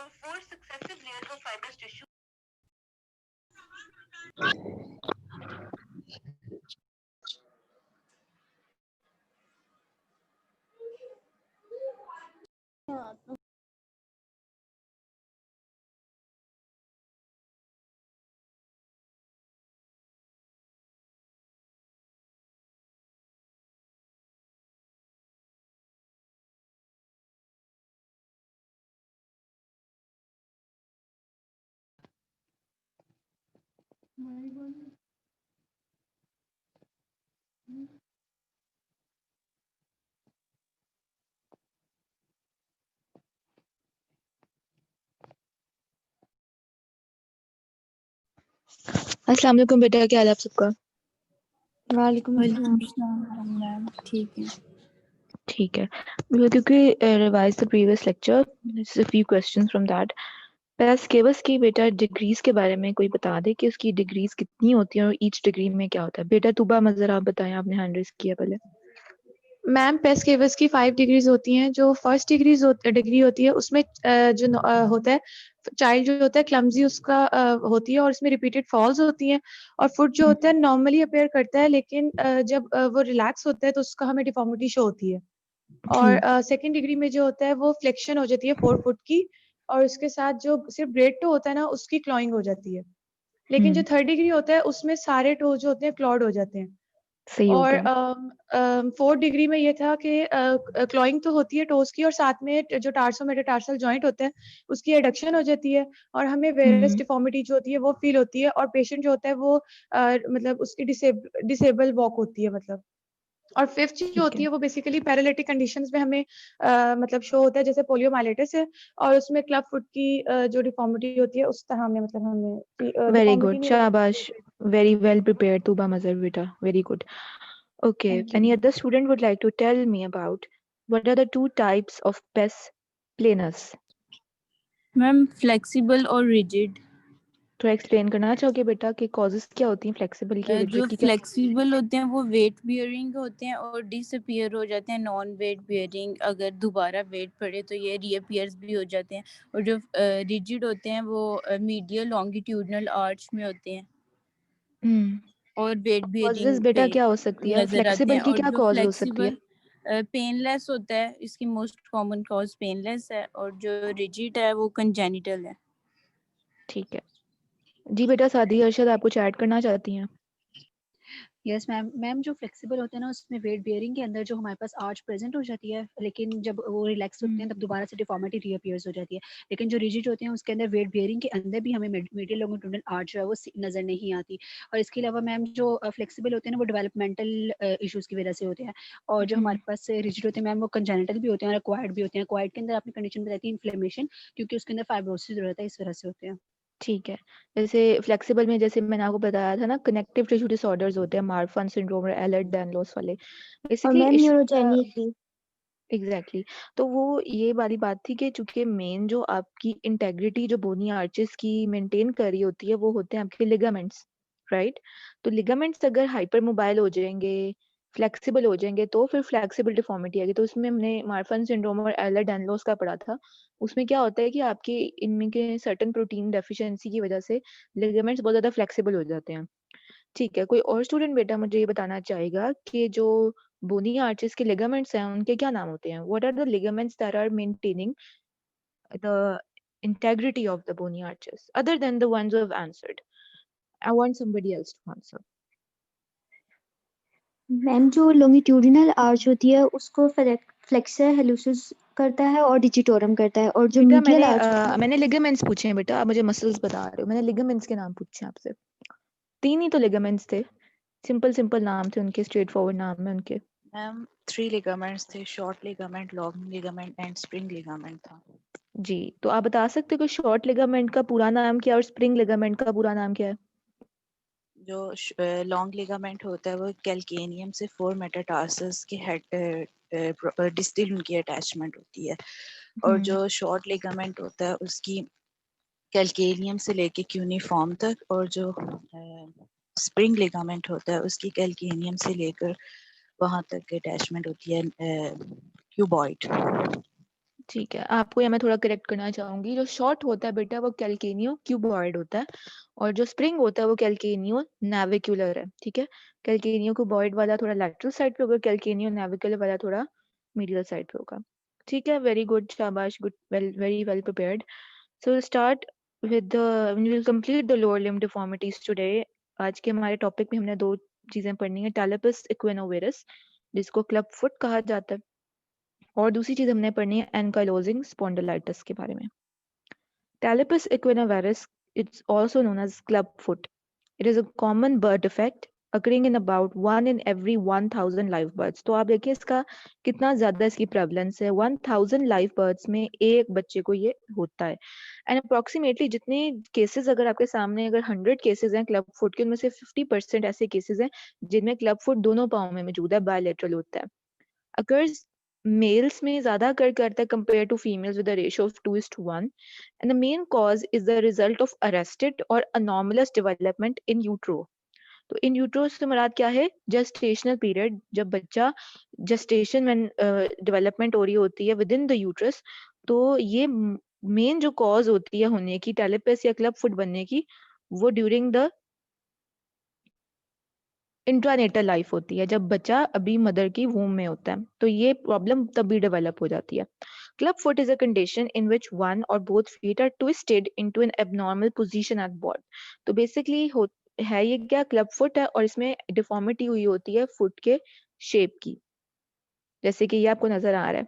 or 4 successive layers of fibrous tissue. अस्सलाम वालेकुम बेटा, क्या हाल है आप सबका? वालेकुम अस्सलाम मैम, ठीक है। ठीक है। We will quickly revise the previous lecture. This is a few questions from that. बस केवस की बेटा डिग्रीज के बारे में कोई बता दे कि उसकी डिग्रीज कितनी होती हैं और ईच डिग्री में क्या होता है। बेटा तुबा मजर आप बताएं, आपने हैंड रेज किया पहले। मैम पेस्केवस की 5 डिग्रीज होती हैं। जो फर्स्ट डिग्री होती है उसमें होता है चाइल्ड जो होता है क्लमजी उसका होती है और इसमें रिपीटेड फॉल्स होती हैं। और फुट जो होता है नॉर्मली अपेयर करता है, लेकिन जब वो रिलैक्स होता है तो उसका हमें डिफॉर्मिटी शो होती है। और सेकंड डिग्री में जो होता है वो फ्लेक्शन हो जाती है 4 फुट की, और उसके साथ जो सिर्फ ब्रेड टो होता है ना उसकी क्लॉइंग हो जाती है। लेकिन जो थर्ड डिग्री होता है उसमें सारे टो जो होते हैं क्लॉड हो जाते हैं। सही हो और गया। फोर्थ डिग्री में ये था कि क्लॉइंग तो होती है टोस की, और साथ में जो टार्सो मेटाटार्सल जॉइंट होता है उसकी एडक्शन हो जाती है, और हमें वेरियस डिफॉर्मिटी जो होती है वो फील होती है। और पेशेंट जो होता है वो मतलब उसकी डिसेबल वॉक होती है मतलब। और फिफ्थ जो होती है वो बेसिकली पैरालिटिक कंडीशंस में हमें मतलब शो होता है, जैसे पोलियोमाइलिटिस है और उसमें क्लब फुट की जो डिफॉर्मिटी होती है उस तरह में मतलब हमें वेरी डिफॉर्मिटी गुड, नहीं होती। शाबाश, वेरी वेल प्रिपेयर्ड तुबा मजर बेटा, very good. Okay, Thank you. any other student would like to tell me about what are the two types of pes planus? Ma'am flexible और रिजिड। तो explain करना चाहोगे बेटा कि कॉजेस क्या होती हैं फ्लेक्सिबल की, जो रिजिड की? क्या फ्लेक्सिबल होते हैं वो वेट बियरिंग होते हैं और डिसअपियर हो जाते हैं नॉन वेट बियरिंग। अगर दोबारा वेट पड़े तो ये रीअपियर्स भी हो जाते हैं। और जो रिजिड होते हैं वो मीडियल लॉन्गिट्यूडनल आर्च में होते हैं और वेट कॉजेस बियरिंग बेटा पे क्या हो सकती है? नजर आते फ्लेक्सिबल हैं। की और क्या जो कॉज हो सकती है? फ्लेक्सिबल पेनलेस होता है, इसकी मोस्ट कॉमन कॉज पेनलेस है। और जो रिजिड है वो कंजेनिटल है। ठीक है जी बेटा। सादी अरशद आप कुछ ऐड करना चाहती हैं? Yes ma'am. मैम जो फ्लेक्सिबल होता है ना उसमें वेट बियरिंग के अंदर जो हमारे पास आर्च प्रेजेंट हो जाती है, लेकिन जब वो रिलैक्स होते हैं तब दोबारा से डिफॉर्मिटी रीअपियर्स हो जाती है। लेकिन जो रिजिड होते हैं उसके अंदर वेट बियरिंग के अंदर भी हमें मीडियल लॉन्गिट्यूडनल आर्च जो है वो नजर नहीं आती। और इसके अलावा मैम जो फ्लेक्सिबल होते हैं ना वो डेवलपमेंटल इशूज की वजह से होते हैं। और जो हमारे पास रिजिड होते हैं मैम वो कंजेनिटल भी होते हैं और एक्वायर्ड भी होते हैं। एक्वायर्ड के अंदर आपने कंडीशन बताई थी इन्फ्लेमेशन, क्योंकि उसके अंदर फाइब्रोसिस जरूरत है, इस वजह से होते हैं। ठीक है। जैसे फ्लेक्सिबल में जैसे मैंने आपको बताया था ना, कनेक्टिव टिश्यू डिसऑर्डर्स होते हैं, मार्फन सिंड्रोम और एलर्ट-डैनलोस वाले और मैम न्यूरोजेनिक भी। एग्जैक्टली। तो वो ये वाली बात थी कि चूंकि मेन जो आपकी इंटेग्रिटी जो बोनी आर्चेस की मेंटेन कर रही होती है वो होते हैं आपके लिगामेंट्स, राइट? तो लिगामेंट्स अगर हाइपर मोबाइल हो जाएंगे, फ्लेक्सिबल हो जाएंगे, तो फिर फ्लेक्सिबल डिफॉर्मिटी आएगी। तो उसमें हमने मार्फन सिंड्रोम और एलर-डैनलोस का पढ़ा था। उसमें क्या होता है कि आपके इनमें के सर्टेन प्रोटीन डेफिशिएंसी की वजह से लिगामेंट्स बहुत ज्यादा फ्लेक्सिबल हो जाते हैं। ठीक है। कोई और स्टूडेंट बेटा मुझे ये बताना चाहेगा कि जो बोनी आर्चेस के लिगामेंट्स हैं उनके क्या नाम होते हैं? What are the ligaments that are maintaining the integrity of the bony arches other than the ones who have answered? I want somebody else to answer. Ma'am जो लॉन्गिट्यूडिनल आर्च होती है उसको फ्लेक्सर हेलुसिस करता है और डिजिटोरम करता है, और जो बेटा मीडियल आर्च मैंने लिगामेंट्स पूछे हैं बेटा, आप मुझे मसल्स बता रहे हो। मैंने लिगामेंट्स के नाम पूछे हैं आपसे। 3 ही तो लिगामेंट्स थे, सिंपल नाम थे उनके, स्ट्रेट फॉरवर्ड नाम है उनके। मैम 3 लिगामेंट्स थे, short ligament, long ligament and spring ligament था। जी, तो आप बता सकते हो कि शॉर्ट लिगामेंट का पूरा नाम क्या है और स्प्रिंग लिगामेंट का पूरा नाम क्या है? जो लॉन्ग लिगामेंट होता है वो कैल्केनियम से 4 मेटाटार्सस के हेड डिस्टल उनकी अटैचमेंट होती है। और जो शॉर्ट लिगामेंट होता है उसकी कैल्केनियम से लेके क्यूनिफॉर्म तक, और जो स्प्रिंग लिगामेंट होता है उसकी कैल्केनियम से लेकर वहां तक अटैचमेंट होती है क्यूबॉइड। ठीक है, आपको यहाँ मैं थोड़ा करेक्ट करना चाहूंगी। जो शॉर्ट होता है बेटा वो कैल्केनियो क्यूबॉइड होता है, और जो स्प्रिंग होता है वो कैल्केनियो नेविकुलर है। ठीक है, कैल्केनियो क्यूबॉइड वाला थोड़ा लैटरल साइड पे होगा, कैल्केनियो नेविकुलर वाला थोड़ा मीडियल साइड पे होगा। ठीक है, वेरी गुड, शाबाश, good, very well prepared. So will start with the will complete the lower limb deformities today. आज के हमारे टॉपिक में हमने दो चीजें पढ़नी है, टैलेपस इक्विनोवेरस जिसको क्लब फुट कहा जाता है, और दूसरी चीज हमने पढ़नी है एनकाइलोजिंग स्पॉन्डिलाइटिस के बारे में। Talipes equinovarus, it's also known as clubfoot. It is a common birth defect occurring in about 1 in every 1000 live births. तो आप देखिए इसका कितना ज्यादा इसकी प्रेवलेंस है, 1000 लाइव बर्ड्स में एक बच्चे को ये होता है। एंड अप्रोक्सीमेटली जितने केसेस अगर आपके सामने अगर 100 केसेस हैं क्लब फुट के, उनमें से 50% ऐसे केसेस हैं जिनमें क्लब फुट दोनों पाँव में मौजूद है, बायलैटरल होता है। occurs मेल्स में ज्यादा अकर करता है compared to females with a ratio of 2:1, and the main cause is the result of arrested or anomalous development in utero. तो इन यूट्रो से मुराद क्या है? जेस्टेशनल पीरियड, जब बच्चा जेस्टेशन में डेवलपमेंट हो रही होती है विद इन द यूट्रस, तो ये मेन जो कॉज होती है होने की टेलिपस या क्लब फुट बनने की, वो ड्यूरिंग द इंट्रानेटल लाइफ होती है, जब बच्चा अभी मदर की वूम में होता है, तो ये प्रॉब्लम तभी डेवलप हो जाती है। Club foot is a condition in which one और both feet are twisted into an abnormal position at birth. तो बेसिकली है ये क्या, क्लब फुट है और इसमें डिफॉर्मिटी हुई होती है फुट के शेप की, जैसे कि ये आपको नजर आ रहा है।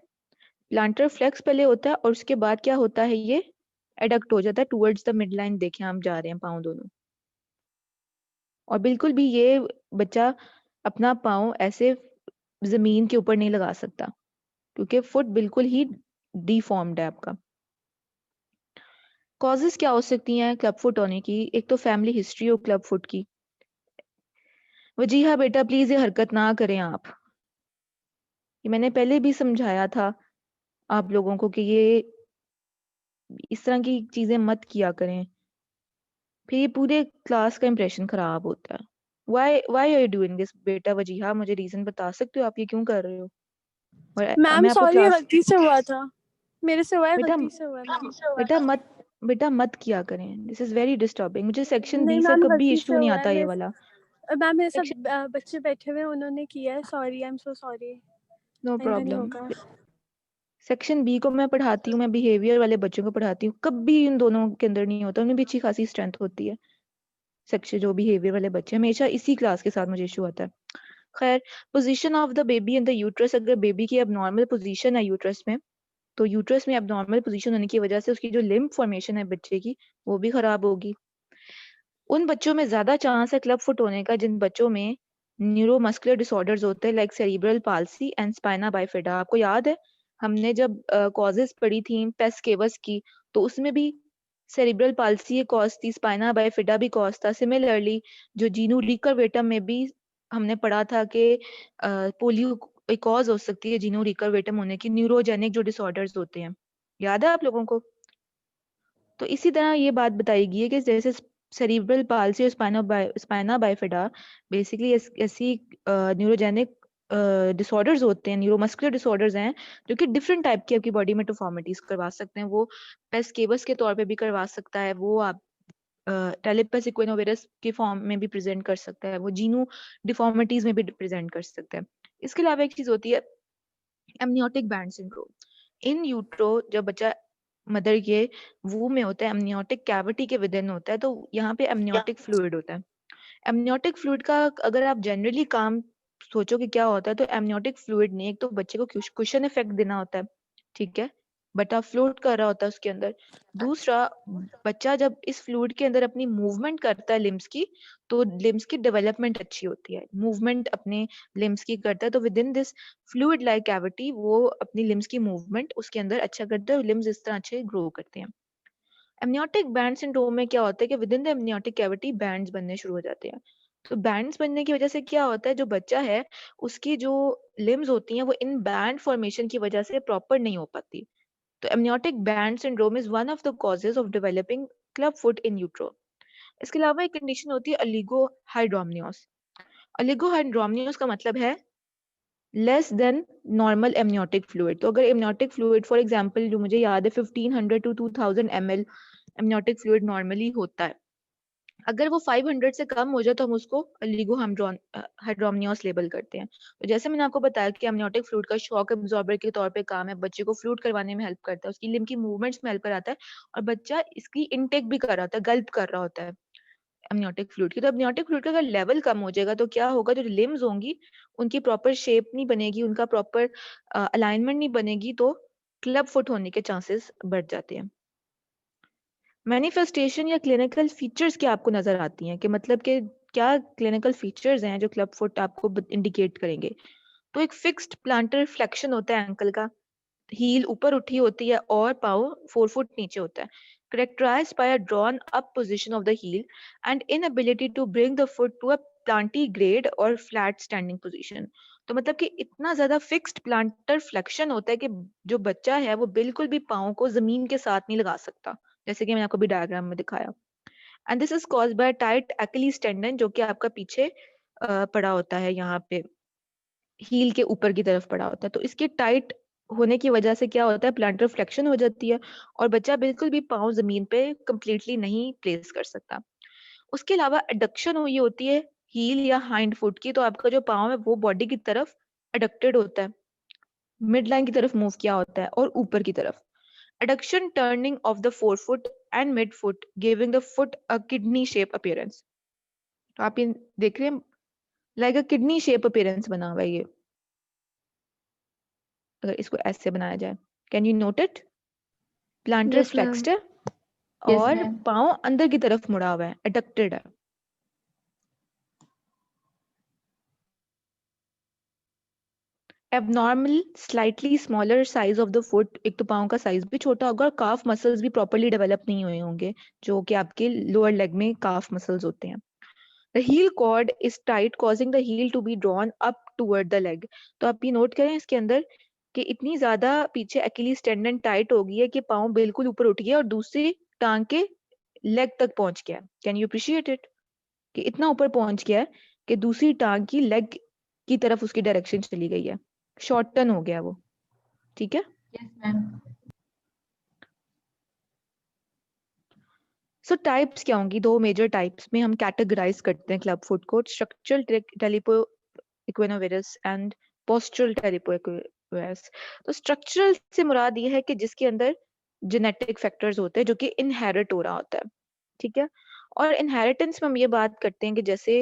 प्लांटर फ्लेक्स पहले होता है और उसके बाद क्या होता है, ये एडक्ट हो जाता है टुवर्ड्स द मिड लाइन। देखें हम जा रहे हैं पाँव दोनों, और बिल्कुल भी ये बच्चा अपना पाँव ऐसे जमीन के ऊपर नहीं लगा सकता क्योंकि फुट बिल्कुल ही डिफॉर्म्ड है आपका। कॉजेस क्या हो सकती हैं क्लब फुट होने की? एक तो फैमिली हिस्ट्री हो क्लब फुट की। वजीहा बेटा प्लीज ये हरकत ना करें आप, ये मैंने पहले भी समझाया था आप लोगों को कि ये इस तरह की चीजें मत किया करें, फिर ये पूरे क्लास का इंप्रेशन खराब होता है। Why are you doing this बेटा? वजीहा मुझे रीजन बता सकते हो आप ये क्यों कर रहे हो? और मैम मैं आपको सॉरी, क्लास गलती से हुआ था, मेरे से हुआ है, बेटा गलती से हुआ है मैम। बेटा मत किया करें, दिस इज वेरी डिस्टर्बिंग। मुझे सेक्शन नहीं बी से मैम, कभी गलती से इशू नहीं हुआ है। आता ये मैं वाला। मैम मेरे साथ सेक्शन बच्चे बैठे हुए हैं, उन्होंने किया है, sorry, I am so sorry, no आइंदा नहीं प्रॉब्लम। होगा। सेक्शन बी को मैं पढ़ाती हूँ, मैं बिहेवियर वाले बच्चों को पढ़ाती हूँ, कभी इन दोनों के अंदर नहीं होता, उनमें भी अच्छी खासी स्ट्रेंथ होती है। सेक्शन जो बिहेवियर वाले बच्चे, हमेशा इसी क्लास के साथ मुझे इशू आता है। खैर, position of the baby in the uterus, अगर बेबी की एबनॉर्मल पोजीशन है यूट्रस में, तो यूट्रस में एबनॉर्मल पोजीशन होने की वजह से उसकी जो लिम्ब फॉर्मेशन है बच्चे की, वो भी खराब होगी। उन बच्चों में ज्यादा चांस है क्लब फुट होने का जिन बच्चों में न्यूरोमस्कुलर डिसऑर्डर्स होते हैं, like cerebral palsy and spina bifida. आपको याद है हमने जब कॉजेस पढ़ी थी पेस्केवस की, तो उसमें भी सेरिब्रल पाल्सी एक कॉज थी, स्पाइना बाइफिडा भी कॉज था। सिमिलरली जो जीनू रिकरवेटम में भी हमने पढ़ा था कि पोलियो एक कॉज हो सकती है जीनू रिकरवेटम होने की, न्यूरोजेनिक जो डिसऑर्डर्स होते हैं, याद है आप लोगों को? तो इसी तरह ये बात बताई गई है कि जैसे सेरिब्रल पाल्सी और स्पाइना बाइफिडा बेसिकली ऐसी न्यूरोजेनिक डिसऑर्डर्स होते हैं, न्यूरोमस्कुलर डिसऑर्डर्स हैं जो कि डिफरेंट टाइप की आपकी बॉडी में डिफॉर्मिटीज करवा सकते हैं। वो पेस्केवस के तौर पे भी करवा सकता है, वो आप टेलिपस इक्विनोवेरस के फॉर्म में भी प्रेजेंट कर सकता है, वो जीनू डिफॉर्मिटीज में भी प्रेजेंट कर सकता है। इसके अलावा एक चीज होती है एमनियोटिक बैंड सिंड्रोम। इन यूट्रो जब बच्चा मदर के वू में होता है, एमनियोटिक कैविटी के विद इन होता है, तो यहाँ पे एमनियोटिक फ्लूइड होता है। एमनियोटिक फ्लूइड का अगर आप जनरली काम सोचो कि क्या होता है, तो एमनियोटिक फ्लूइड ने एक तो बच्चे को कुशन इफेक्ट देना होता है, ठीक है, बच्चा फ्लोट कर रहा होता है उसके अंदर। दूसरा, बच्चा जब इस फ्लूइड के अंदर अपनी मूवमेंट करता है लिम्स की, तो लिम्स की डेवलपमेंट अच्छी होती है, मूवमेंट अपने लिम्स की करता है, तो with in this fluid like cavity वो अपनी लिम्स की मूवमेंट उसके अंदर अच्छा करता है और लिम्स इस तरह अच्छे ग्रो करते हैं। एमनियोटिक बैंड सिंड्रोम में क्या होता है कि with in the amniotic cavity bands बनने शुरू हो जाते हैं। तो बैंड्स बनने की वजह से क्या होता है, जो बच्चा है उसकी जो लिम्स होती हैं वो इन बैंड फॉर्मेशन की वजह से प्रॉपर नहीं हो पाती। तो amniotic band syndrome is one of the causes of developing club foot in utero. इसके अलावा एक कंडीशन होती है अलिगोहाइड्रोमनियोस। अलिगोहाइड्रोमनियोस का मतलब है less than normal amniotic fluid. तो अगर एमनियोटिक फ्लूइड फॉर एग्जांपल जो मुझे याद है 1500 to 2000 ml amniotic fluid normally होता है, अगर वो 500 से कम हो जाए तो हम उसको लिगो हाइड्रोमनियोस लेबल करते हैं। तो जैसे मैंने आपको बताया कि एमनियोटिक फ्लूइड का शॉक एब्जॉर्बर के तौर पे काम है, बच्चे को फ्लूइड करवाने में हेल्प करता है, उसकी लिम्फ की मूवमेंट्स में हेल्प कराता है, और बच्चा इसकी इनटेक भी कर रहा होता है, गल्प कर रहा होता है एमनियोटिक फ्लूइड की। तो एमनियोटिक फ्लूइड का अगर लेवल कम हो जाएगा तो क्या होगा, जो लिम्स होंगी उनकी प्रॉपर शेप नहीं बनेगी, उनका प्रॉपर अलाइनमेंट नहीं बनेगी, तो क्लब फुट होने के चांसेस बढ़ जाते हैं। मैनिफेस्टेशन या क्लिनिकल फीचर्स क्या आपको नजर आती हैं, कि मतलब कि क्या क्लिनिकल फीचर्स हैं जो क्लब फुट आपको इंडिकेट करेंगे? तो एक फिक्स्ड प्लांटर फ्लेक्शन होता है एंकल का, हील ऊपर उठी होती है और पाँव 4 फुट नीचे होता है, characterized by a drawn up position of the heel and inability to bring the foot to a plantigrade or flat standing position। तो मतलब कि इतना ज्यादा फिक्स्ड प्लांटर फ्लेक्शन होता है कि जो बच्चा है वो बिल्कुल भी पाँव को जमीन के साथ नहीं लगा सकता, जैसे कि मैंने आपको भी डायग्राम में दिखाया। And this is caused by tight Achilles tendon, जो कि आपका पीछे पड़ा होता है, यहाँ पे हील के ऊपर की तरफ पड़ा होता है। तो इसके टाइट होने की वजह से क्या होता है, प्लांटर फ्लेक्शन हो जाती है और बच्चा बिल्कुल भी पाँव जमीन पे कंप्लीटली नहीं प्लेस कर सकता। उसके अलावा एडक्शन हुई होती है हील या हाइंड फुट की, तो आपका जो पाँव है वो बॉडी की तरफ एडक्टेड होता है, मिड लाइन की तरफ मूव किया होता है और ऊपर की तरफ। Adduction turning of the forefoot and mid foot giving the foot a kidney shape appearance. तो आप ये देख रहे हैं, like a kidney shape appearance बना हुआ है ये, अगर इसको ऐसे बनाया जाए। Can you note it? Plantar yes ma'am. Flexed है यस और मैम। पाँव अंदर की तरफ मुड़ा हुआ है, एडक्टेड है। Abnormal slightly smaller size of the foot, एक तो पाँव का साइज भी छोटा होगा और काफ मसल्स भी प्रॉपर्ली डेवलप नहीं हुए होंगे, जो कि आपके लोअर लेग में काफ मसल्स होते हैं। The heel cord is tight, causing the heel to be drawn up toward the leg। तो आप ये नोट करें इसके अंदर कि इतनी ज्यादा पीछे अकीलीज टेंडन टाइट हो गई है कि पाँव बिल्कुल ऊपर उठ गया और दूसरी टांग के लेग तक पहुंच गया। कैन यू अप्रिशिएट इट, कि इतना ऊपर पहुंच गया है कि दूसरी टांग की लेग की तरफ उसकी डायरेक्शन चली गई है, शॉर्टन हो गया वो। ठीक है। Yes ma'am. सो टाइप्स क्या होंगी, दो मेजर टाइप्स में हम कैटेगराइज करते हैं क्लब फुट को, स्ट्रक्चरल टेलिपो इक्विनोवेरस एंड पोस्चरल टेलिपो इक्विनोवेरस। तो स्ट्रक्चरल से मुराद ये है कि जिसके अंदर जेनेटिक फैक्टर्स होते हैं जो कि इनहेरिट हो रहा होता है। ठीक है। और इनहेरिटेंस में हम ये बात करते हैं कि जैसे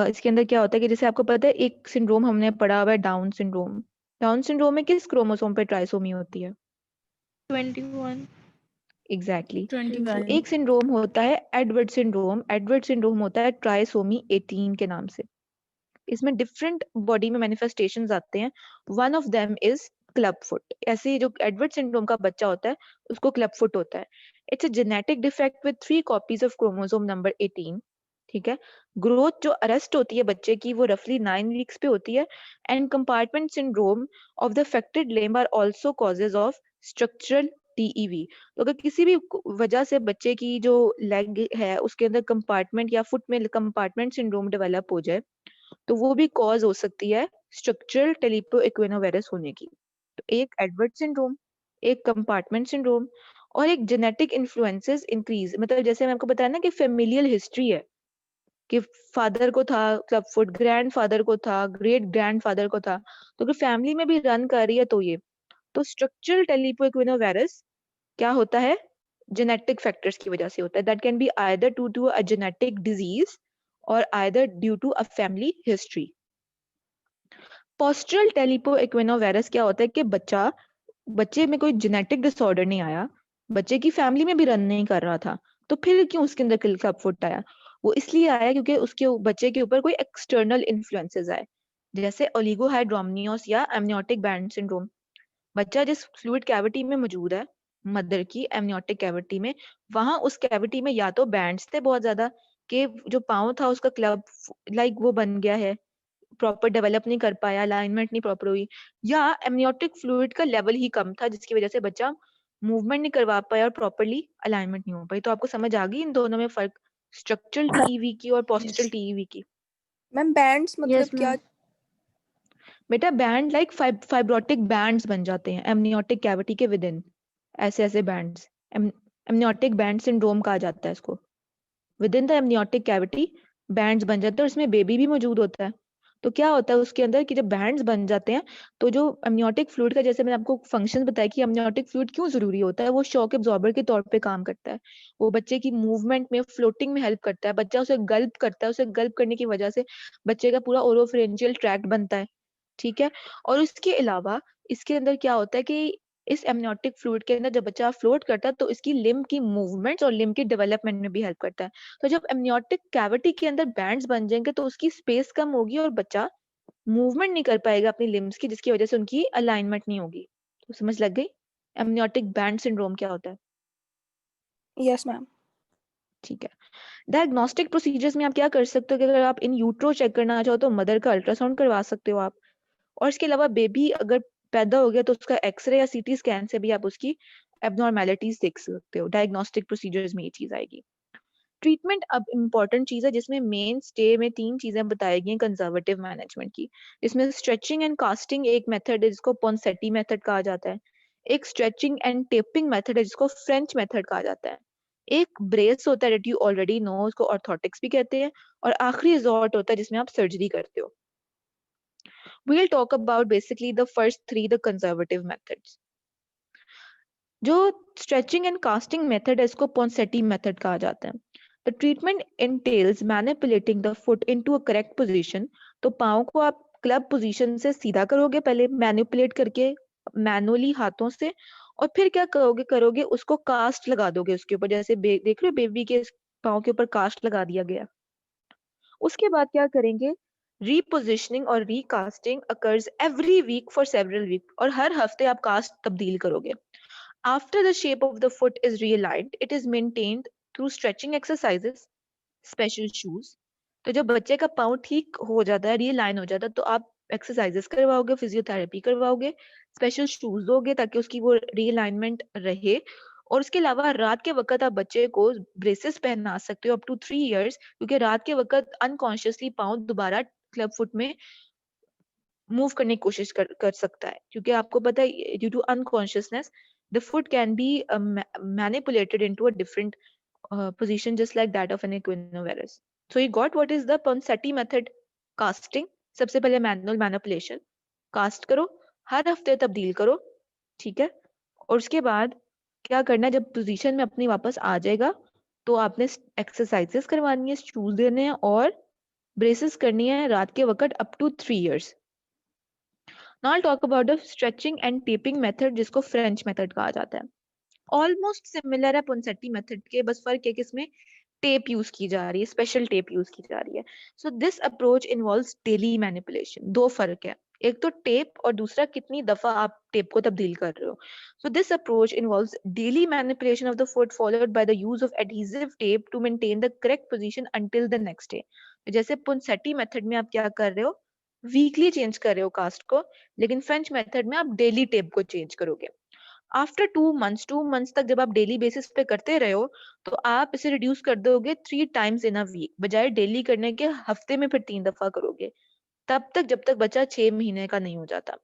इसके अंदर क्या होता है कि जैसे आपको पता है एक सिंड्रोम हमने पढ़ा हुआ है, डाउन सिंड्रोम। डाउन सिंड्रोम में किस क्रोमोसोम पे ट्राइसोमी होती है? 21। एग्जैक्टली। तो 21। एक सिंड्रोम होता है एडवर्ड सिंड्रोम। एडवर्ड सिंड्रोम होता है ट्राइसोमी 18 के नाम से। इसमें डिफरेंट बॉडी में मैनिफेस्टेशंस आते हैं, one of them is club foot. ऐसे जो एडवर्ड सिंड्रोम का बच्चा होता है उसको क्लब फुट होता है। It's a genetic defect with 3 copies of chromosome number 18। ठीक है। ग्रोथ जो अरेस्ट होती है बच्चे की वो रफली 9 वीक्स पे होती है। And compartment syndrome of the affected limb are also causes of structural TEV. तो अगर किसी भी वजह से बच्चे की जो लेग है उसके अंदर कंपार्टमेंट या फुट में कंपार्टमेंट सिंड्रोम डेवलप हो जाए तो वो भी कॉज हो सकती है स्ट्रक्चरल टेलिपो इक्विनोवेरस होने की। तो एक एडवर्ड सिंड्रोम, एक कंपार्टमेंट सिंड्रोम और एक जेनेटिक इन्फ्लुएंसेस इंक्रीज। मतलब जैसे मैं आपको बताया ना कि फेमिलियल हिस्ट्री है, कि फादर को था क्लब फुट, ग्रैंडफादर को था, ग्रेट ग्रैंडफादर को था, तो अगर फैमिली में भी रन कर रही है तो ये, तो स्ट्रक्चरल टेलिपो इक्विनोवेरस क्या होता है, जेनेटिक फैक्टर्स की वजह से होता है। That can be either due to a genetic disease और either due to a family history. Postural talipes equinovarus क्या होता है कि बच्चे में कोई जेनेटिक डिसऑर्डर नहीं आया, बच्चे की फैमिली में भी रन नहीं कर रहा था, तो फिर क्यों उसके अंदर क्लब फुट आया? वो इसलिए आया क्योंकि उसके बच्चे के ऊपर कोई एक्सटर्नल इन्फ्लुएंसेस आए, जैसे ओलिगोहाइड्रोमनियोस या एमनियोटिक बैंड सिंड्रोम। बच्चा जिस फ्लूइड कैविटी में मौजूद है, मदर की एमनियोटिक कैविटी में, वहां उस कैविटी में या तो बैंड्स थे बहुत ज्यादा, कि जो पाँव था उसका क्लब लाइक वो बन गया है, प्रॉपर डेवलप नहीं कर पाया, अलाइनमेंट नहीं प्रॉपर हुई, या एमनियोटिक फ्लूइड का लेवल ही कम था जिसकी वजह से बच्चा मूवमेंट नहीं करवा पाया और प्रॉपरली अलाइनमेंट नहीं हो पाई। तो आपको समझ आ गई इन दोनों में फर्क, स्ट्रक्चरल टीईवी की और पोस्चरल टीईवी की? मैम बैंड्स यस मतलब क्या मैम। बेटा बैंड लाइक फाइब्रोटिक बैंड्स बन जाते हैं एमनियोटिक कैविटी के विद इन, ऐसे ऐसे बैंड्स, एमनियोटिक बैंड सिंड्रोम कहा जाता है इसको। With in the amniotic cavity bands बन जाते हैं और इसमें बेबी भी मौजूद होता है। तो क्या होता है उसके अंदर कि जब बैंड्स बन जाते हैं तो जो एमनियोटिक फ्लूइड का, जैसे मैंने आपको फंक्शन बताया कि एमनियोटिक फ्लूइड क्यों जरूरी होता है, वो शॉक एब्जॉर्बर के तौर पे काम करता है। वो बच्चे की मूवमेंट में, फ्लोटिंग में हेल्प करता है। बच्चा उसे गल्प करता है, उसे गल्प करने की वजह से बच्चे का पूरा ओरोफेरेंजियल ट्रैक्ट बनता है, ठीक है। और उसके अलावा इसके अंदर क्या होता है कि इस एमनियोटिक फ्लूइड के अंदर जब बच्चा फ्लोट करता है तो इसकी लिम्ब की मूवमेंट्स और लिम्ब की डेवलपमेंट में भी हेल्प करता है। तो जब एमनियोटिक कैविटी के अंदर बैंड्स बन जाएंगे तो उसकी स्पेस कम होगी और बच्चा मूवमेंट नहीं कर पाएगा अपनी लिम्स की, जिसकी वजह से उनकी अलाइनमेंट नहीं होगी। तो समझ लग गई एमनियोटिक बैंड सिंड्रोम क्या होता है? Yes ma'am. ठीक है। डायग्नोस्टिक प्रोसीजर्स में आप क्या कर सकते हो कि अगर आप इन यूट्रो चेक करना चाहो तो मदर का अल्ट्रासाउंड करवा सकते हो आप। और इसके अलावा बेबी अगर पैदा हो गया तो उसका एक्सरे या सीटी स्कैन से भी आप उसकी एबनॉर्मेलिटीज देख सकते हो। डायग्नोस्टिक प्रोसीजर्स में ये चीज आएगी। ट्रीटमेंट अब इम्पोर्टेंट चीज है जिसमें मेन स्टे में 3 चीजें बताई गई हैं कंजर्वेटिव मैनेजमेंट की। इसमें स्ट्रेचिंग एंड कास्टिंग एक मेथड है जिसको पोंसेटी मेथड कहा जाता है। एक स्ट्रेचिंग एंड टेपिंग मेथड है जिसको फ्रेंच मेथड कहा जाता है। एक ब्रेस होता है दैट यू ऑलरेडी नो, उसको ऑर्थोटिक्स भी कहते हैं। और आखिरी रिजॉर्ट होता है जिसमें आप सर्जरी करते हो। We'll talk about basically the first 3, the conservative methods. जो स्ट्रेचिंग एंड कास्टिंग मेथड है इसको पोंसेटी मेथड कहा जाता है। The treatment entails manipulating the foot into a correct position। तो पाँव को आप क्लब पोजीशन से सीधा करोगे, पहले मैनिपुलेट करके मैनुअली हाथों से, और फिर क्या करोगे उसको कास्ट लगा दोगे उसके ऊपर। जैसे देख रहे हो बेबी के पाँव के ऊपर कास्ट लगा दिया गया। उसके बाद क्या करेंगे, रीपोजिशनिंग और recasting occurs every week for several week, और हर हफ्ते आप कास्ट तब्दील करोगे। After the shape of the foot is realigned, it is maintained through stretching exercises, special shoes. तो जब बच्चे का पाँव ठीक हो जाता है, रीअलाइन हो जाता है, तो आप एक्सरसाइजेस करवाओगे, फिजियोथेरेपी करवाओगे, स्पेशल शूज दोगे ताकि उसकी वो रीअलाइनमेंट रहे। और उसके अलावा रात के वक्त आप बच्चे को ब्रेसेस पहना सकते हो अप टू 3 इयर्स, क्योंकि रात के वक्त अनकॉन्शियसली पाँव दोबारा क्लब फुट में मूव करने की कोशिश कर सकता है। क्योंकि आपको पता है due to unconsciousness the foot can be manipulated into a different position just like that of an equinovarus. So you got what is the Ponseti method? Casting, सबसे पहले मैनुअल मैनिपुलेशन, कास्ट करो, हर हफ्ते तब्दील करो, ठीक है। और उसके बाद क्या करना है, जब पोजीशन में अपनी वापस आ जाएगा तो आपने एक्सरसाइजेस करवानी है, शूज देने हैं और ब्रेसेस करनी है रात के वक्त up to 3 years. Now I talk about the stretching and taping method जिसको फ्रेंच मेथड कहा जाता है। ऑलमोस्ट सिमिलर है पोंसेटी मेथड के, बस फर्क है कि इसमें टेप यूज की जा रही है, स्पेशल टेप यूज की जा रही है। So this approach involves daily manipulation. 2 फर्क है, एक तो टेप और दूसरा कितनी दफा आप टेप को तब्दील कर रहे हो। So this approach involves daily manipulation of the foot followed by the use of adhesive tape to maintain the correct position until the next day. जैसे पोंसेटी मेथड में आप क्या कर रहे हो, वीकली चेंज कर रहे हो कास्ट को, लेकिन फ्रेंच मेथड में आप डेली टेप को चेंज करोगे। आफ्टर 2 मंथ्स तक जब आप डेली बेसिस पे करते रहे हो तो आप इसे रिड्यूस कर दोगे 3 टाइम्स इन अ वीक, बजाय डेली करने के हफ्ते में फिर 3 दफा करोगे, तब तक जब तक बच्चा 6 महीने का नहीं हो जाता।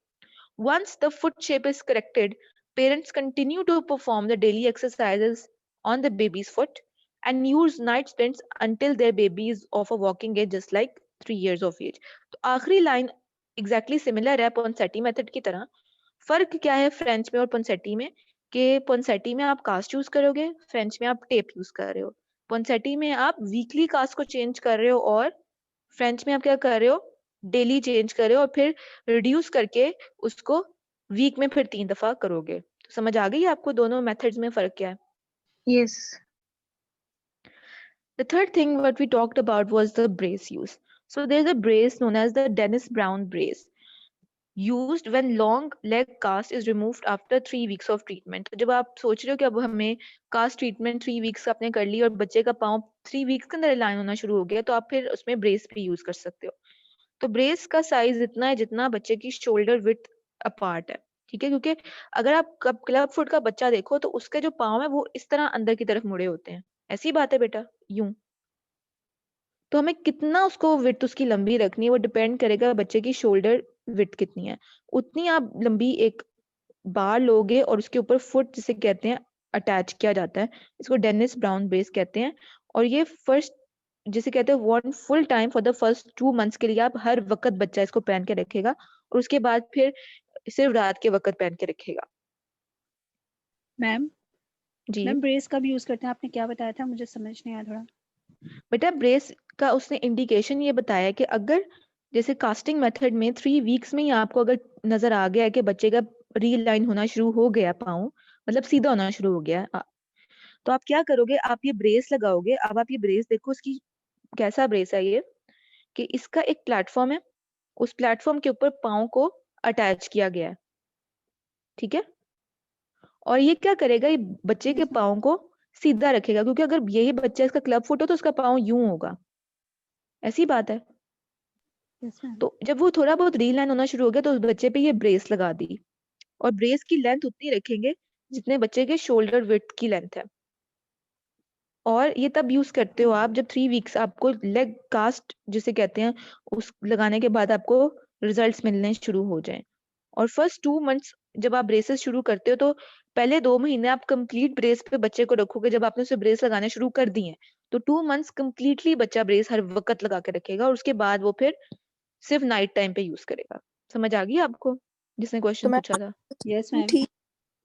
Once the foot shape is corrected, parents continue to perform the daily exercises on the baby's foot and use night sprints until their baby is of a walking age just like 3 years of age। तो आखिरी line exactly similar है पोंसेटी method की तरह। फर्क क्या है French में और पोंसेटी में, कि पोंसेटी में आप कास्ट यूज करोगे, फ्रेंच में आप टेप यूज कर रहे हो। पोंसेटी में आप वीकली कास्ट को चेंज कर रहे हो और फ्रेंच में आप क्या कर रहे हो, डेली चेंज कर रहे हो और फिर रिड्यूस करके उसको वीक में फिर 3 दफा करोगे। तो समझ आ गई आपको दोनों मेथड्स में फर्क क्या है? Yes. The third thing what we talked about was the brace use. So there's a brace known as the Dennis Brown brace used when long leg cast is removed after 3 weeks of treatment। तो जब आप सोच रहे हो कि अब हमें cast treatment 3 weeks आपने कर ली और बच्चे का पाँव 3 वीक्स के अंदर अलाइन होना शुरू हो गया, तो आप फिर उसमें ब्रेस भी यूज कर सकते हो। तो ब्रेस का साइज इतना है जितना बच्चे की शोल्डर विड्थ अपार्ट है, ठीक है। क्योंकि अगर आप क्लब फुट का बच्चा देखो तो उसके जो पाँव है वो इस तरह अंदर की तरफ मुड़े होते हैं, ऐसी बात है बेटा, यूं। तो हमें कितना उसको विड्थ उसकी लंबी रखनी है वो डिपेंड करेगा बच्चे की शोल्डर विड्थ कितनी है, उतनी आप लंबी एक बार लोगे और उसके ऊपर फुट जिसे कहते हैं अटैच किया जाता है। इसको डेनिस ब्राउन ब्रेस कहते हैं। और ये फर्स्ट जिसे कहते हैं 1 full time for the first 2 months के लिए आप हर वक्त बच्चा इसको पहन के रखेगा, और उसके बाद फिर सिर्फ रात के वक्त पहन के रखेगा। मैम जी मैम ब्रेस कब यूज करते हैं, आपने क्या बताया था, मुझे समझ नहीं आया थोड़ा। बेटा, ब्रेस का उसने इंडिकेशन ये बताया कि अगर जैसे कास्टिंग मेथड में 3 वीक्स में ही आपको अगर नजर आ गया है कि बच्चे का रीलाइन होना शुरू हो गया, पाँव मतलब सीधा होना शुरू हो गया, तो आप क्या करोगे, आप ये ब्रेस लगाओगे। अब आप ये ब्रेस देखो, उसकी कैसा ब्रेस है ये, कि इसका एक प्लेटफॉर्म है, उस प्लेटफॉर्म के ऊपर पाँव को अटैच किया गया है, ठीक है। और ये क्या करेगा, ये बच्चे के पाँव को सीधा रखेगा, क्योंकि अगर यही बच्चा इसका क्लब फुट हो तो उसका पाँव यूं होगा, ऐसी बात है। Yes ma'am. तो जब वो थोड़ा बहुत रीलाइन होना शुरू हो गया तो उस बच्चे पे ये ब्रेस लगा दी, और ब्रेस की लेंथ उतनी रखेंगे जितने बच्चे के शोल्डर विड्थ की लेंथ है। और ये तब यूज करते हो आप जब 3 वीक्स आपको लेग कास्ट जिसे कहते हैं उस लगाने के बाद आपको रिजल्ट्स मिलने शुरू हो जाएं। और फर्स्ट 2 मंथ्स जब आप ब्रेसेस शुरू करते हो तो पहले 2 महीने आप कंप्लीट ब्रेस पे बच्चे को रखोगे। जब आपने उसे ब्रेस लगाने शुरू कर दिए तो 2 मंथ्स कंप्लीटली बच्चा ब्रेस हर वक्त लगा के रखेगा, और उसके बाद वो फिर सिर्फ नाइट टाइम पे यूज करेगा। समझ आ गई आपको जिसने तो क्वेश्चन मैम पूछा था? Yes ma'am. ठीक,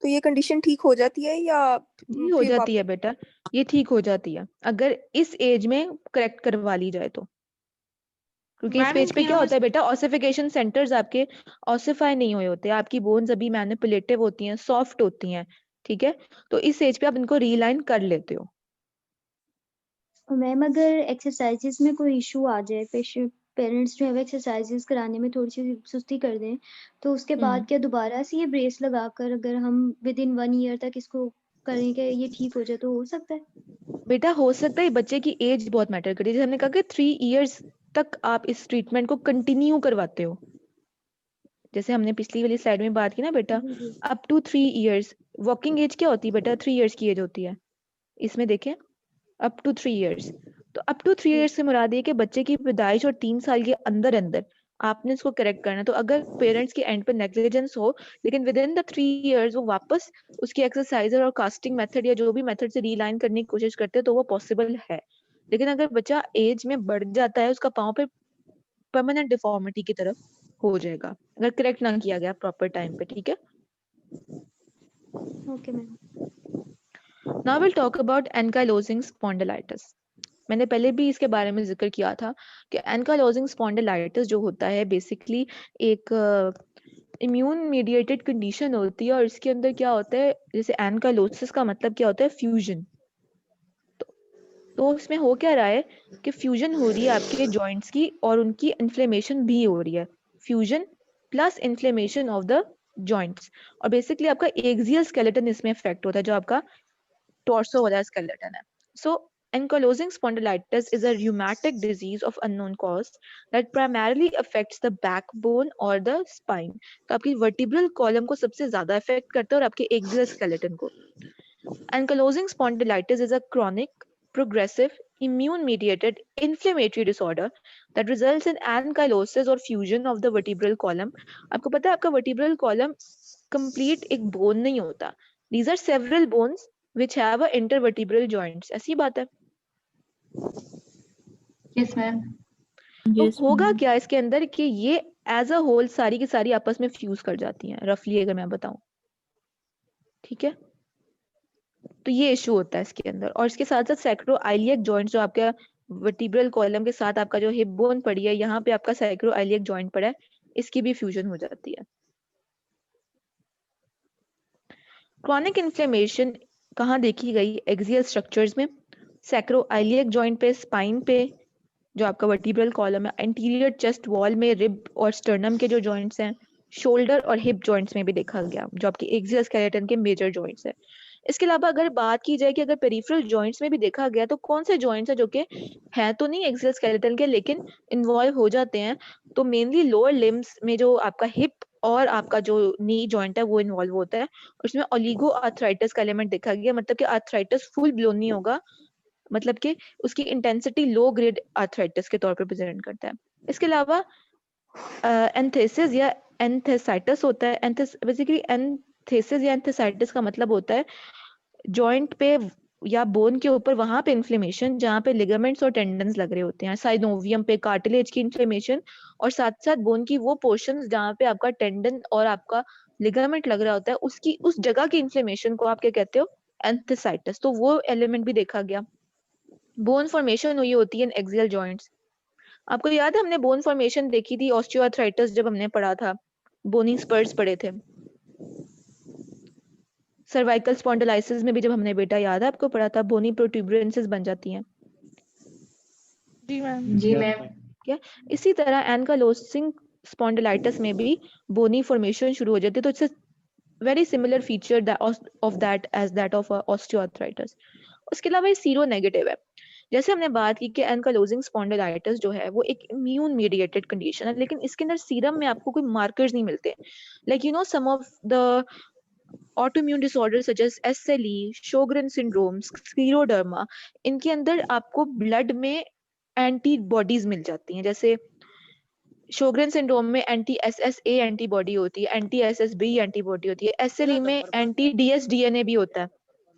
तो ये कंडीशन ठीक हो जाती है या जी हो फिर जाती है बेटा, ये ठीक हो जाती है अगर इस एज में करेक्ट करवा ली जाए तो। क्योंकि इस मैम पेज पे क्या यहाँ होता है बेटा, ऑसिफिकेशन सेंटर्स आपके ऑसिफाई नहीं हुए होते, आपकी बोन्स अभी मैनिपुलेटिव होती हैं, सॉफ्ट होती हैं, ठीक है। तो इस एज पे आप इनको रीलाइन कर लेते हो। मैम अगर एक्सरसाइजेस में कोई इशू आ जाए, पेरेंट्स जो है वो एक्सरसाइजेस कराने में थोड़ी सी सुस्ती कर दें, तो उसके बाद क्या दोबारा से ये ब्रेस लगाकर अगर हम विद इन 1 ईयर तक इसको करें कि ये ठीक हो जाए तो हो सकता है? बेटा हो सकता है बच्चे की एज बहुत मैटर करती है। जैसे हमने कहा कि 3 इयर्स तक आप इस ट्रीटमेंट को कंटिन्यू करवाते हो, जैसे हमने पिछली वाली स्लाइड में बात की ना बेटा, जी जी। Up to 3 years. Working age क्या होती है बेटा? 3 इयर्स की एज होती है, इसमें देखें अप टू 3 इयर्स। तो अप टू 3 इयर्स से मुराद ये कि बच्चे की पैदाइश और 3 साल के अंदर अंदर आपने इसको करेक्ट करना है। तो अगर पेरेंट्स के एंड पे नेग्लिजेंस हो लेकिन विद इन द 3 इयर्स वो वापस उसकी एक्सरसाइज और कास्टिंग मेथड या जो भी मेथड से रीलाइन करने की कोशिश करते हैं तो वो पॉसिबल है। लेकिन अगर बच्चा एज में बढ़ जाता है उसका पाँव पे परमानेंट डिफॉर्मिटी की तरफ हो जाएगा अगर करेक्ट ना किया गया प्रॉपर टाइम पे, ठीक है। Okay ma'am. Now will talk about ankylosing spondylitis. मैंने पहले भी इसके बारे में जिक्र किया था कि एनकाइलोजिंग स्पॉन्डिलाइटिस जो होता है बेसिकली एक इम्यून मीडिएटेड कंडीशन होती है, और इसके अंदर क्या होता है, जैसे एनकाइलोसिस का मतलब क्या होता है, फ्यूजन। तो उसमें हो क्या रहा है कि फ्यूजन हो रही है आपके जॉइंट्स की और उनकी इन्फ्लेमेशन भी हो रही है, fusion plus inflammation of the joints. और बेसिकली आपका एक्सियल स्केलेटन इसमें इफेक्ट होता है, जो आपका टॉर्सो वाला स्केलेटन है। So ankylosing spondylitis is a rheumatic disease of unknown cause that primarily affects the backbone or the spine. तो आपकी vertebral column को सबसे ज्यादा affect करता है और आपके axial skeleton को। Ankylosing spondylitis is a chronic, progressive, immune-mediated inflammatory disorder that results in ankylosis or fusion of the vertebral column. आपको पता है आपका vertebral column complete एक bone नहीं होता. These are several bones which have a intervertebral joints. ऐसी बात है। Yes ma'am. तो होगा क्या इसके अंदर कि ये एज अ होल सारी की सारी आपस में फ्यूज कर जाती हैं, रफली अगर मैं बताऊं, ठीक है। तो ये इशू होता है इसके अंदर, और इसके साथ साथ सैक्रोइलियक जॉइंट जो आपका वर्टिब्रल कॉलम के साथ आपका जो हिप बोन पड़ी है, यहाँ पे आपका सैक्रोइलियक जॉइंट पड़ा है, इसकी भी फ्यूजन हो जाती है। क्रॉनिक इन्फ्लेमेशन कहाँ देखी गई? एक्सियल स्ट्रक्चर्स में, सैक्रोइलियक जॉइंट पे, स्पाइन पे, जो आपका वर्टिब्रल कॉलम है, एंटीरियर चेस्ट वॉल में, रिब और स्टर्नम के जो जॉइंट्स हैं, शोल्डर और हिप जॉइंट्स में भी देखा गया, जो आपके एक्सियल स्केलेटन के मेजर जॉइंट्स है। इसके अलावा अगर बात की जाए कि अगर पेरिफेरल जॉइंट्स में भी देखा गया तो कौन से जॉइंट्स है जो कि हैं तो नहीं एक्सियल स्केलेटन के लेकिन इन्वॉल्व हो जाते हैं, तो मेनली लोअर लिम्स में जो आपका हिप और आपका जो नी जॉइंट है वो इन्वॉल्व होता है। उसमें ओलिगो आर्थराइटिस का एलिमेंट देखा गया, मतलब कि आर्थराइटिस फुल ब्लोन नहीं होगा, मतलब कि उसकी इंटेंसिटी लो ग्रेड आर्थराइटिस के तौर पर प्रेजेंट करता है। इसके अलावा एंथेसिस या एंथेसाइटिस होता है। बेसिकली एंथेसिस या एंथेसाइटिस का मतलब होता है जॉइंट पे या बोन के ऊपर वहां पे इन्फ्लेमेशन जहाँ पे लिगामेंट्स और टेंडन्स लग रहे होते हैं, साइनोवियम पे कार्टिलेज की इन्फ्लेमेशन, और साथ साथ बोन की वो पोर्शंस जहाँ पे आपका टेंडन और आपका लिगामेंट लग रहा होता है, उसकी उस जगह की इन्फ्लेमेशन को आप क्या कहते हो, एंथेसाइटिस। तो वो एलिमेंट भी देखा गया। बोन फॉर्मेशन हुई होती है इन एक्सियल जॉइंट्स। आपको याद है हमने बोन फॉर्मेशन देखी थी ऑस्टियोआर्थराइटिस जब हमने पढ़ा था, बोनी स्पर्स पढ़े थे। सर्वाइकल स्पॉन्डिलाइसिस में भी जब हमने बेटा याद है आपको पढ़ा था, बोनी प्रोट्यूबरेंसेस बन जाती हैं। जी मैम। जी मैम। क्या इसी तरह एनकालोसिंग स्पॉन्डिलाइटिस में भी बोनी फॉर्मेशन शुरू हो जाती है। तो it's very similar feature of that age that of osteoarthritis. उसके अलावा ये सीरो नेगेटिव है। जैसे हमने बात की कि एनकालोजिंग स्पॉन्डिलाइटिस जो है वो एक इम्यून मीडिएटेड कंडीशन है, लेकिन इसके अंदर सीरम में आपको कोई मार्कर्स नहीं मिलते। Like you know some of the autoimmune disorders such as SLE, Sjogren syndrome, scleroderma, इनके अंदर आपको ब्लड में एंटीबॉडीज मिल जाती हैं। जैसे शोग्रेन सिंड्रोम में एंटी SSA एंटीबॉडी होती है, एंटी SSB एंटीबॉडी होती है, SLE में एंटी DSDNA भी होता है।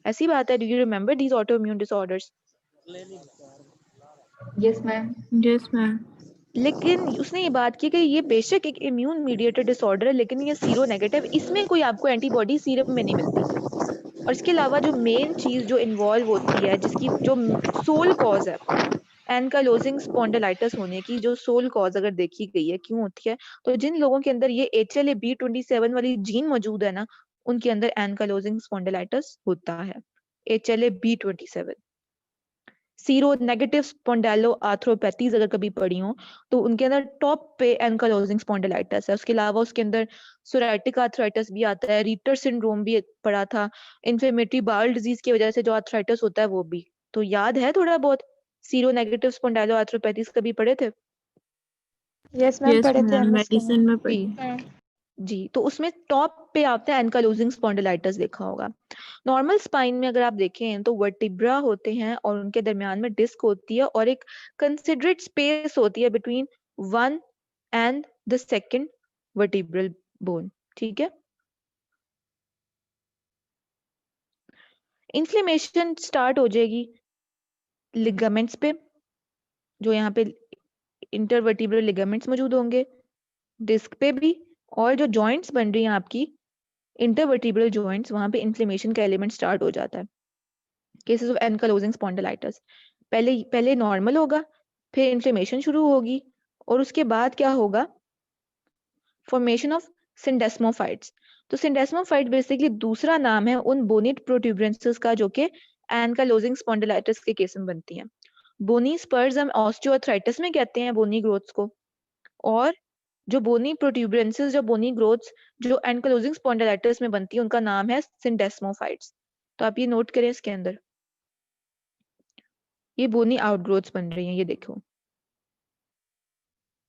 ऐसी बात है। Do you remember these autoimmune disorders? Yes ma'am. Yes ma'am. लेकिन उसने ये बात की कि ये बेशक एक इम्यून मीडिएटेड डिसऑर्डर है, लेकिन ये सीरो नेगेटिव, इसमें कोई आपको एंटीबॉडी सीरम में नहीं मिलती। और इसके अलावा जो मेन चीज जो इन्वॉल्व होती है, जिसकी जो सोल कॉज है एनकालोजिंग स्पॉन्डिलाइटिस होने की, जो सोल कॉज अगर देखी गई है क्यों होती है, तो जिन लोगों के अंदर ये HLA-B27 वाली जीन मौजूद है ना, उनके अंदर एनकालोजिंग स्पॉन्डिलाइटिस होता है। HLA-B27 सीरो नेगेटिव स्पॉन्डालो आर्थ्रोपैथीज अगर कभी पढ़ी हो तो उनके अंदर टॉप पे एनकालोजिंग स्पॉन्डिलाइटिस है। उसके अलावा उसके अंदर सोराइटिक आर्थराइटिस भी आता है, रीटर सिंड्रोम भी पढ़ा था, इन्फ्लेमेटरी बाउल डिजीज की वजह से जो आर्थराइटिस होता है वो भी। तो याद है थोड़ा बहुत सीरो नेगेटिव स्पॉन्डालो आर्थ्रोपैथीज कभी पढ़े थे? यस मैम, पढ़े थे MS के मेडिसिन में जी पढ़ी। जी। तो उसमें टॉप पे आपने एनकालोजिंग स्पॉन्डिलाइटिस देखा होगा। नॉर्मल स्पाइन में अगर आप देखें तो वर्टिब्रा होते हैं और उनके दरमियान में डिस्क होती है और एक कंसिडरेट स्पेस होती है between one and the second vertebral bone. ठीक है। इन्फ्लेमेशन स्टार्ट हो जाएगी लिगामेंट्स पे, जो यहाँ पे इंटरवर्टिब्रल लिगामेंट्स मौजूद होंगे, डिस्क पे भी, और जो जॉइंट्स बन रही हैं आपकी इंटरवर्टिब्रल जॉइंट्स, वहां पे इन्फ्लेमेशन का एलिमेंट स्टार्ट हो जाता है। केसेस ऑफ एनकालोजिंग स्पॉन्डिलाइटिस पहले नॉर्मल होगा, फिर इन्फ्लेमेशन शुरू होगी, और उसके बाद क्या होगा, फॉर्मेशन ऑफ सिंडेस्मोफाइट्स। तो सिंडेस्मोफाइट बेसिकली दूसरा नाम है उन बोनिट प्रोट्यूबरेंसेस का जो कि एनकालोजिंग स्पॉन्डिलाइटिस के केस में बनती हैं। बोनी स्पर्स हम ऑस्टियोआर्थराइटिस में कहते हैं बोनी ग्रोथ्स को, और जो बोनी प्रोट्यूबरेंसेस, जो बोनी ग्रोथ्स जो एनकालोजिंग स्पॉन्डिलाइटिस में बनती है, उनका नाम है सिंडेस्मोफाइट्स। तो आप ये नोट करें इसके अंदर, ये बोनी आउटग्रोथ्स बन रही हैं, ये देखो।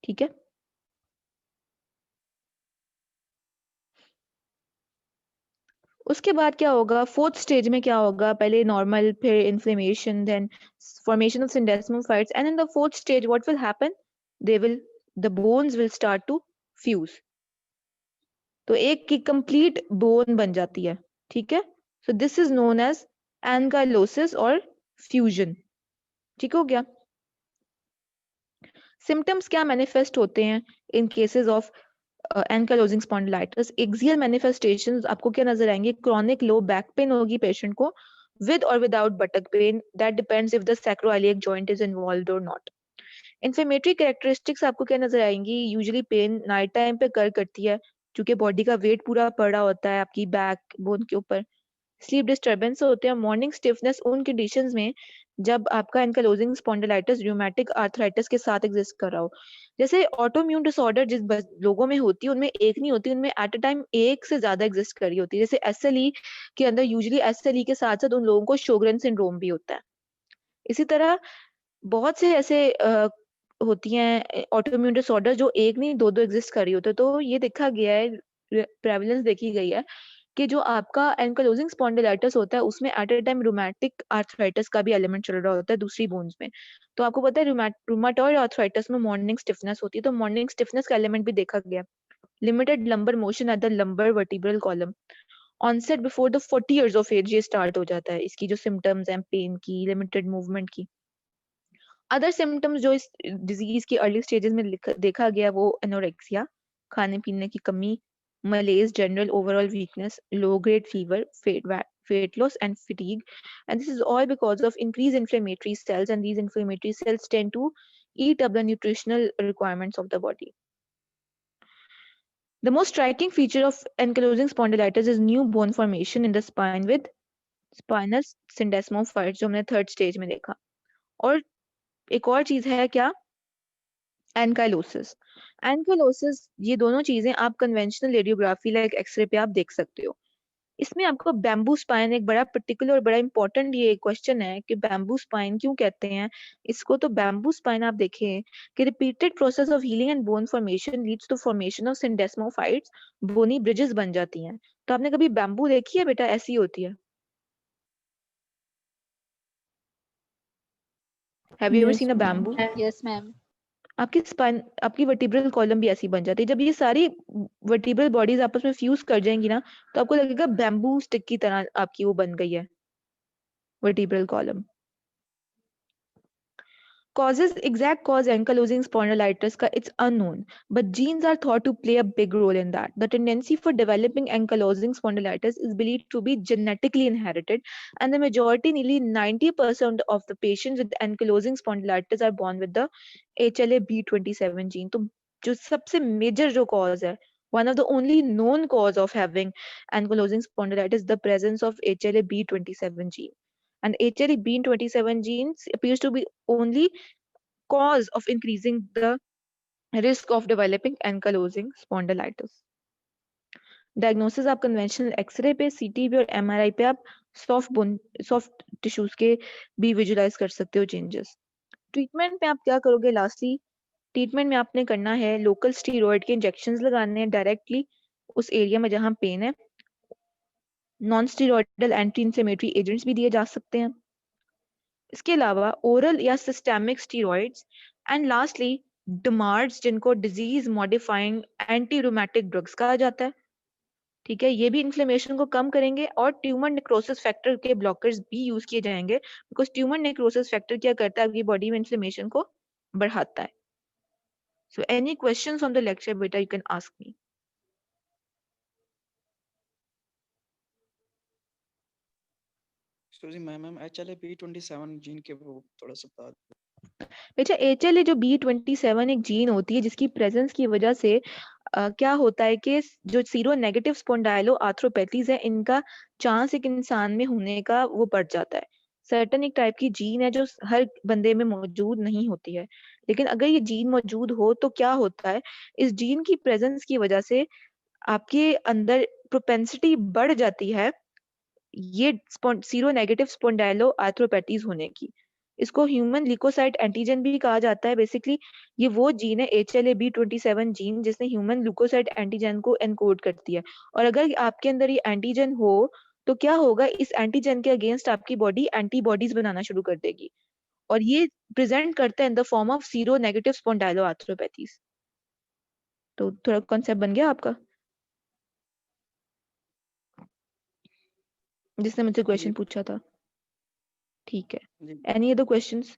ठीक है। उसके बाद क्या होगा, फोर्थ स्टेज में क्या होगा, पहले नॉर्मल, फिर inflammation, then formation of syndesmophytes, and in the fourth stage what will happen, the bones will start to fuse. तो एक की कंप्लीट बोन बन जाती है। ठीक है। So this is known as ankylosis और फ्यूजन। ठीक हो गया। सिम्टम्स क्या मैनिफेस्ट होते हैं in cases of ankylosing spondylitis? Axial manifestations आपको क्या नजर आएंगे, क्रॉनिक लो बैक पेन होगी पेशेंट को, विद और without buttock pain, that depends if the sacroiliac joint is involved और नॉट। इन्फ्लेमेटरी कैरेक्टरिस्टिक्स आपको क्या नजर आएंगी, यूजुअली पेन नाइट टाइम पे करती है क्योंकि बॉडी का वेट पूरा पड़ा होता है आपकी बैक बोन के ऊपर। स्लीप डिस्टर्बेंस होते हैं, मॉर्निंग स्टिफनेस उन कंडीशंस में जब आपका एनकालोजिंग स्पॉन्डिलाइटिस रूमेटिक आर्थराइटिस के साथ एग्जिस्ट कर रहा हो। जैसे ऑटोइम्यून डिसऑर्डर जिस लोगों में होती है उनमें एक नहीं होती, उनमें एट अ टाइम एक से ज्यादा एग्जिस्ट कर रही होती है। जैसे SLE के अंदर यूजुअली SLE के साथ साथ उन लोगों को शोग्रेन सिंड्रोम भी होता है। इसी तरह बहुत से ऐसे होती हैं ऑटोइम्यून डिसऑर्डर जो एक नहीं दो एग्जिस्ट कर रही होते हैं। तो ये देखा गया है, प्रेवलेंस देखी गई है कि जो आपका एंकलोजिंग स्पॉन्डिलाइटिस होता है उसमें at a time rheumatic arthritis का भी एलिमेंट चल रहा होता है दूसरी बोन्स में। तो आपको पता है रूमाटॉइड आर्थराइटिस में मॉर्निंग स्टिफनेस होती है, तो मॉर्निंग स्टिफनेस का एलिमेंट भी देखा गया। Limited lumbar motion at the lumbar vertebral column, onset before the 40 years of age ये स्टार्ट हो जाता है। इसकी जो सिम्टम्स हैं पेन की, लिमिटेड मूवमेंट की। अदर सिम्टम्स जो इस डिजीज की अर्ली स्टेजेस में देखा गया वो एनोरेक्सिया, खाने पीने की कमी, malaise, general overall weakness, low grade fever, weight loss and fatigue, and this is all because of increased inflammatory cells, and these inflammatory cells tend to eat up the nutritional requirements of the body. The most striking feature of ankylosing spondylitis is new bone formation in the spine with spinal syndesmophytes, जो हमने third stage में देखा। और एक और चीज है क्या, एनकाइलोसिस। एनकाइलोसिस, ये दोनों चीजें आप कन्वेंशनल रेडियोग्राफी लाइक एक्सरे पे आप देख सकते हो। इसमें आपको बैम्बू स्पाइन एक बड़ा पर्टिकुलर और बड़ा इंपॉर्टेंट ये क्वेश्चन है कि बैम्बू स्पाइन क्यों कहते हैं इसको। तो बैम्बू स्पाइन आप देखें कि repeated process of healing and bone formation leads to formation of syndesmophytes, bony bridges बन जाती हैं। तो आपने कभी बैम्बू देखी है बेटा, ऐसी होती है? Have you ever Yes, seen a ma'am. Bamboo? Yes ma'am. आपकी स्पाइन, आपकी वर्टिब्रल कॉलम भी ऐसी बन जाती है। जब ये सारी वर्टिब्रल बॉडीज आपस में फ्यूज कर जाएंगी ना, तो आपको लगेगा बैम्बू स्टिक की तरह आपकी वो बन गई है vertebral column. Exact cause ankylosing spondylitis ka it's unknown, but genes are thought to play a big role in that. The tendency for developing ankylosing spondylitis is believed to be genetically inherited, and the majority, nearly 90% of the patients with ankylosing spondylitis are born with the HLA-B27 gene. तो जो सबसे major जो cause है, one of the only known cause of having ankylosing spondylitis is the presence of HLA-B27 gene. And HLA-B27 genes appears to be only cause of increasing the risk of developing ankylosing spondylitis. Diagnosis आप conventional x ray पे, सीटी पे और MRI पे आप soft tissues के भी visualise कर सकते हो चेंजेस। ट्रीटमेंट में आप क्या करोगे? लास्टली ट्रीटमेंट में आपने करना है लोकल स्टीरॉयड के इंजेक्शंस लगाने हैं डायरेक्टली उस एरिया में जहां पेन है। Non steroidal anti inflammatory agents भी दिए जा सकते हैं। इसके अलावा ओरल या सिस्टेमिक स्टीरॉइड्स, एंड लास्टली डमार्ड्स, जिनको disease modifying anti rheumatic drugs कहा जाता है। ठीक है, ये भी इन्फ्लेमेशन को कम करेंगे और ट्यूमर नेक्रोसिस फैक्टर के ब्लॉकर्स भी यूज किए जाएंगे, बिकॉज ट्यूमर नेक्रोसिस फैक्टर क्या करता है, आपकी बॉडी में इन्फ्लेमेशन को बढ़ाता है। So any questions on the lecture बेटा, यू कैन आस्क मी। जी मैम HLA-B27 जीन के वो थोड़ा सा बता दो। बेटा HLA जो B27 एक जीन होती है जिसकी प्रेजेंस की वजह से क्या होता है कि जो सीरो नेगेटिव स्पॉन्डाइलो आर्थ्रोपैथीज है इनका चांस एक इंसान में होने का वो बढ़ जाता है। सर्टन एक टाइप की जीन है जो हर बंदे में मौजूद नहीं होती है, लेकिन अगर ये जीन मौजूद हो तो क्या होता है, इस जीन की प्रेजेंस की वजह से आपके अंदर प्रोपेंसिटी बढ़ जाती है ये सीरो नेगेटिव स्पॉन्डाइलो आर्थ्रोपैथीज होने की। इसको ह्यूमन ल्यूकोसाइट एंटीजन भी कहा जाता है। बेसिकली ये वो जीन है HLA-B27 जीन जिसने ह्यूमन ल्यूकोसाइट एंटीजन को एनकोड करती है। और अगर आपके अंदर ये एंटीजन हो तो क्या होगा, इस एंटीजन के अगेंस्ट आपकी बॉडी एंटीबॉडीज बनाना शुरू कर देगी और ये प्रेजेंट करता है in the form of seronegative spondyloarthropathies. तो थोड़ा कॉन्सेप्ट बन गया आपका, जिसने मुझसे क्वेश्चन पूछा था। ठीक है, any other questions?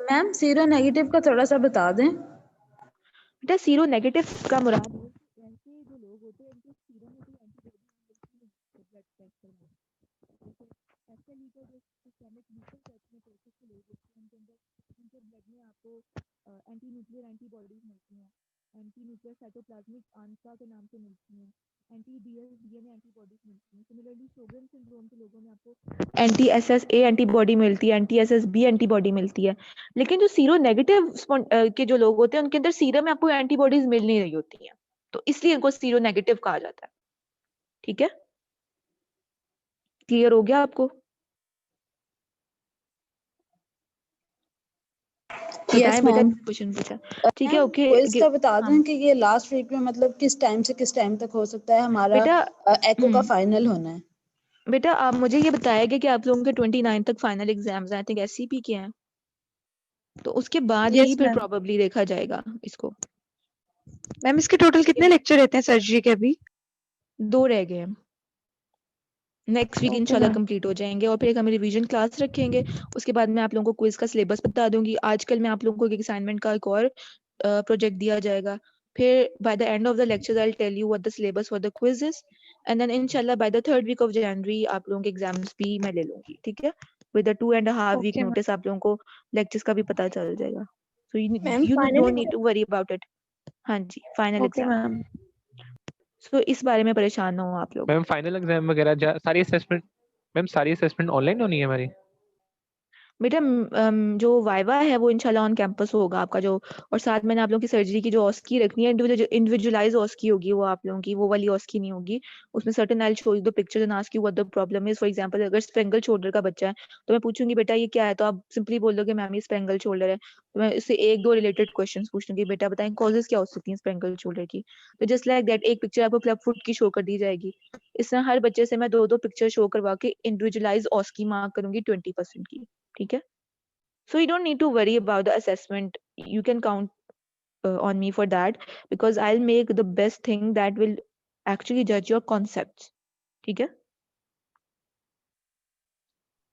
Ma'am seronegative का थोड़ा सा बता दें। बेटा सीरो नेगेटिव का मुराद है कि ऐसे जो लोग होते हैं इनके सीरम में कोई एंटीबॉडी ब्लड टेस्ट करना, जैसे ऐसे लीटर जो सिस्टेमिक लीटर टेस्ट में प्रोसेस के लोग होते हैं उनके अंदर उनके ब्लड में आपको एंटी न्यूक्लियर एंटीबॉडीज मिलती हैं, एंटी न्यूक्लियर साइटोप्लाज्मिक आंसरा के नाम से मिलती हैं, एंटी डीएनए एंटीबॉडीज मिलती हैं। सिमिलरली शोगन सिंड्रोम के लोगों में आपको एंटी SSA एंटीबॉडी मिलती है, एंटी SSB एंटीबॉडी मिलती है। लेकिन जो सीरो नेगेटिव के जो लोग होते हैं उनके अंदर सीरम में आपको एंटीबॉडीज मिल नहीं रही होती हैं, तो इसलिए इनको सीरो नेगेटिव कहा जाता है। ठीक है, क्लियर हो गया आपको? बताएं बेटा, मैम। क्वेश्चन पूछा। ठीक है, मैम ओके। क्विज का बता हाँ दें कि ये लास्ट वीक में मतलब किस टाइम से किस टाइम तक हो सकता है, हमारा बेटा, एको का फाइनल होना है। बेटा आप मुझे ये बताएगा कि आप लोगों के 29 तक फाइनल एग्जाम्स हैं, आई थिंक एससीपी के हैं, तो उसके बाद ही यस फिर मैम। प्रोबेबली देखा जाएगा इसको। मैम इसके टोटल कितने लेक्चर रहते हैं सर्जरी के अभी? 2 रह गए हैं, नेक्स्ट वीक ओके इंशाल्लाह मैम। कंप्लीट हो जाएंगे, और फिर एक हम रिवीजन क्लास रखेंगे। उसके बाद मैं आप लोगों को क्विज का सिलेबस बता दूंगी। आजकल मैं आप लोगों को एक असाइनमेंट का एक और प्रोजेक्ट दिया जाएगा। फिर by the end of the lecture I will tell you what the syllabus for the quiz is, and then इंशाल्लाह by the 3rd week of January आप लोगों के एग्जाम्स भी मैं ले लूंगी, ठीक है। With the 2.5 week okay ma'am. Notice आप लोगों को लेक्चर्स का भी पता चल जाएगा, so ma'am you final don't need to worry about it. हाँ जी, फाइनल ओके एग्जाम, मैम। सो इस बारे में परेशान ना हो आप लोग। मैम फाइनल एग्जाम वगैरह सारी असेसमेंट, मैम सारी असेसमेंट ऑनलाइन होनी है हमारी? बेटा जो वाइवा है वो इंशाल्लाह ऑन कैंपस होगा आपका जो, और साथ में आप लोगों की सर्जरी की जो ऑस्की रखनी है इंडिविजुअलाइज ऑस्की होगी, वो आप लोगों की वो वाली ऑस्की नहीं होगी। उसमें certain I show you the pictures and ask you what the problem is. For example अगर स्पेंगल शोल्डर का बच्चा है तो मैं पूछूंगी बेटा ये क्या है, तो आप सिंपली बोल दोगे मैम ये स्पेंगल शोल्डर है, तो मैं इससे 1-2 रिलेटेड क्वेश्चंस पूछूंगी, बेटा बताएं कॉजेज क्या हो सकती हैं स्पेंगल शोल्डर की। तो जस्ट लाइक दैट एक पिक्चर आपको क्लब फुट की शो कर दी जाएगी। इस तरह हर बच्चे से मैं 2-2 पिक्चर शो करवा के इंडिविजुअलाइज ऑस्की मार्क करूंगी 20% की, ठीक है। So you don't need to worry about the assessment. You can count on me for that, because I'll make the best thing that will actually judge your concepts. ठीक है?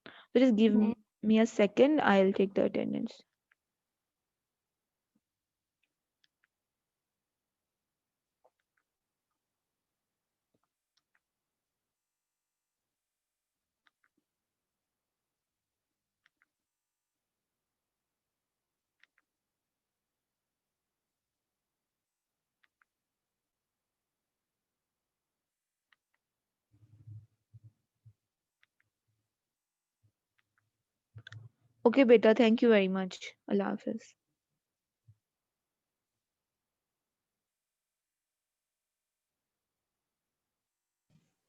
So just give मैं me a second. I'll take the attendance. Okay, beta. Thank you very much. Allah Hafiz.